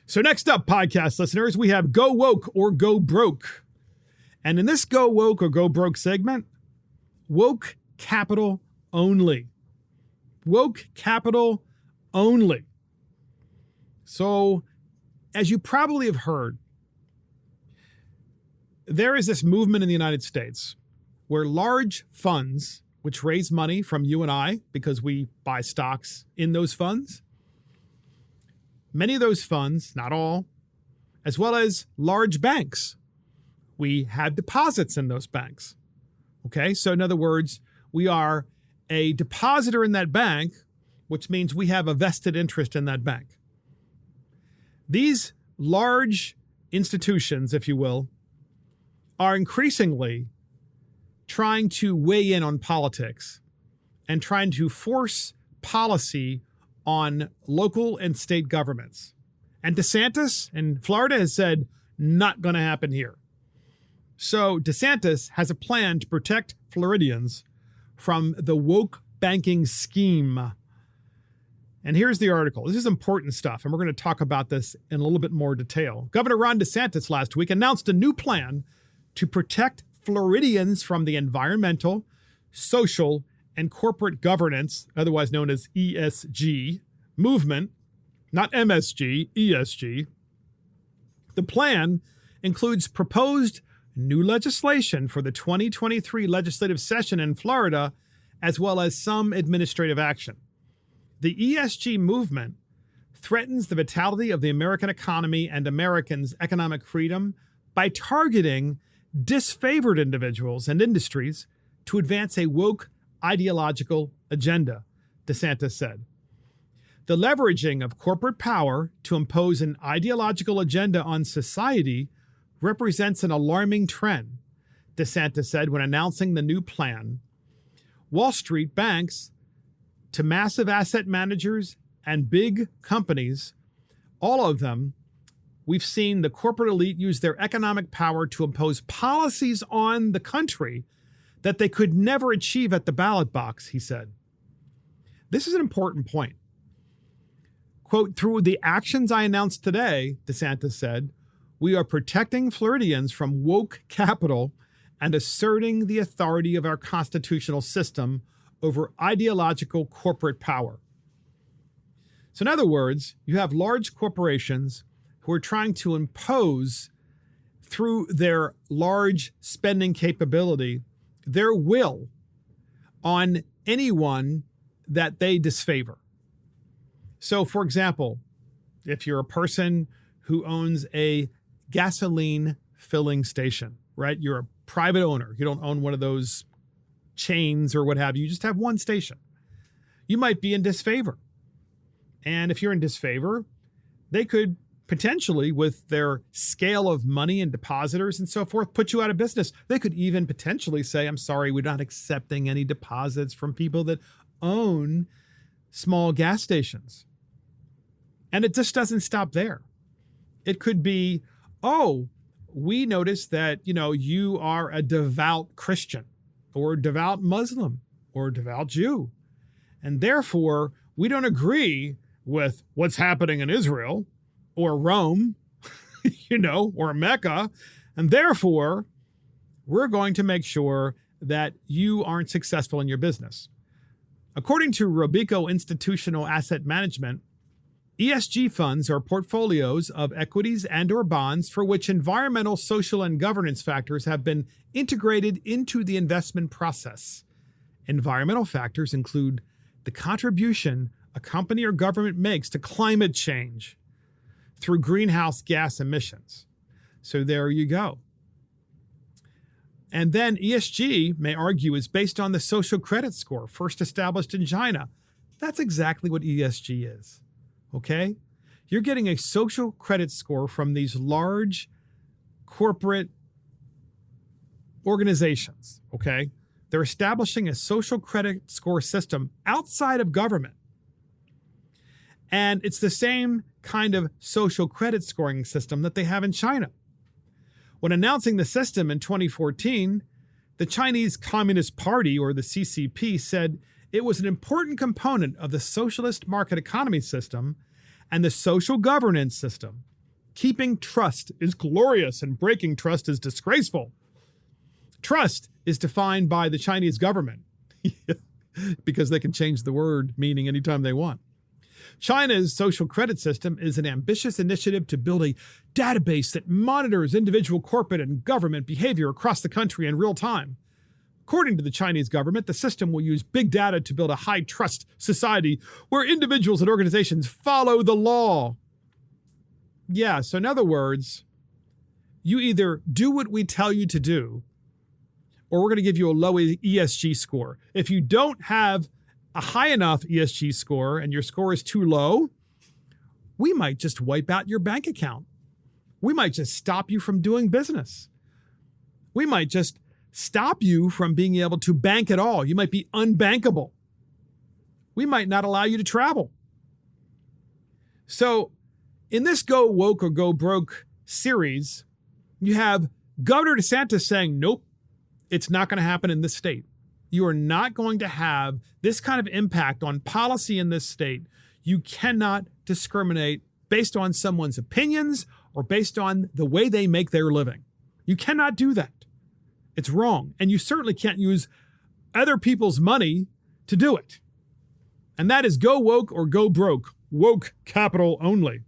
So next up, podcast listeners, we have Go Woke or Go Broke. And in this Go Woke or Go Broke segment, woke capital only. Woke capital only. So, as you probably have heard, there is this movement in the United States where large funds, which raise money from you and I because we buy stocks in those funds, many of those funds, not all, as well as large banks, we have deposits in those banks. Okay, so in other words, we are a depositor in that bank, which means we have a vested interest in that bank. These large institutions, if you will, are increasingly trying to weigh in on politics and trying to force policy on local and state governments. And DeSantis in Florida has said, not going to happen here. So DeSantis has a plan to protect Floridians from the woke banking scheme. And here's the article. This is important stuff, and we're going to talk about this in a little bit more detail. Governor Ron DeSantis last week announced a new plan to protect Floridians from the environmental, social, and corporate governance, otherwise known as ESG, movement, not MSG, ESG. The plan includes proposed new legislation for the 2023 legislative session in Florida, as well as some administrative action. The ESG movement threatens the vitality of the American economy and Americans' economic freedom by targeting disfavored individuals and industries to advance a woke ideological agenda, DeSantis said. The leveraging of corporate power to impose an ideological agenda on society represents an alarming trend, DeSantis said when announcing the new plan. Wall Street banks to massive asset managers and big companies, all of them, we've seen the corporate elite use their economic power to impose policies on the country that they could never achieve at the ballot box, he said. This is an important point. Quote, through the actions I announced today, DeSantis said, we are protecting Floridians from woke capital and asserting the authority of our constitutional system over ideological corporate power. So in other words, you have large corporations who are trying to impose, through their large spending capability, their will on anyone that they disfavor. So, for example, if you're a person who owns a gasoline filling station, right? You're a private owner. You don't own one of those chains or what have you. You just have one station. You might be in disfavor. And if you're in disfavor, they could potentially, with their scale of money and depositors and so forth, put you out of business. They could even potentially say, I'm sorry, we're not accepting any deposits from people that own small gas stations. And it just doesn't stop there. It could be, oh, we noticed that, you are a devout Christian or a devout Muslim or a devout Jew. And therefore, we don't agree with what's happening in Israel or Rome, or Mecca. And therefore, we're going to make sure that you aren't successful in your business. According to Robeco Institutional Asset Management, ESG funds are portfolios of equities and or bonds for which environmental, social, and governance factors have been integrated into the investment process. Environmental factors include the contribution a company or government makes to climate change through greenhouse gas emissions. So there you go. And then ESG, may argue, is based on the social credit score first established in China. That's exactly what ESG is. Okay? You're getting a social credit score from these large corporate organizations. Okay? They're establishing a social credit score system outside of government. And it's the same kind of social credit scoring system that they have in China. When announcing the system in 2014, the Chinese Communist Party, or the CCP, said it was an important component of the socialist market economy system and the social governance system. Keeping trust is glorious and breaking trust is disgraceful. Trust is defined by the Chinese government because they can change the word meaning anytime they want. China's social credit system is an ambitious initiative to build a database that monitors individual corporate and government behavior across the country in real time. According to the Chinese government, the system will use big data to build a high-trust society where individuals and organizations follow the law. Yeah, so in other words, you either do what we tell you to do, or we're going to give you a low ESG score. If you don't have a high enough ESG score and your score is too low, we might just wipe out your bank account. We might just stop you from doing business. We might just stop you from being able to bank at all. You might be unbankable. We might not allow you to travel. So in this Go Woke or Go Broke series, you have Governor DeSantis saying, nope, it's not going to happen in this state. You are not going to have this kind of impact on policy in this state. You cannot discriminate based on someone's opinions or based on the way they make their living. You cannot do that. It's wrong. And you certainly can't use other people's money to do it. And that is Go Woke or Go Broke. Woke capital only.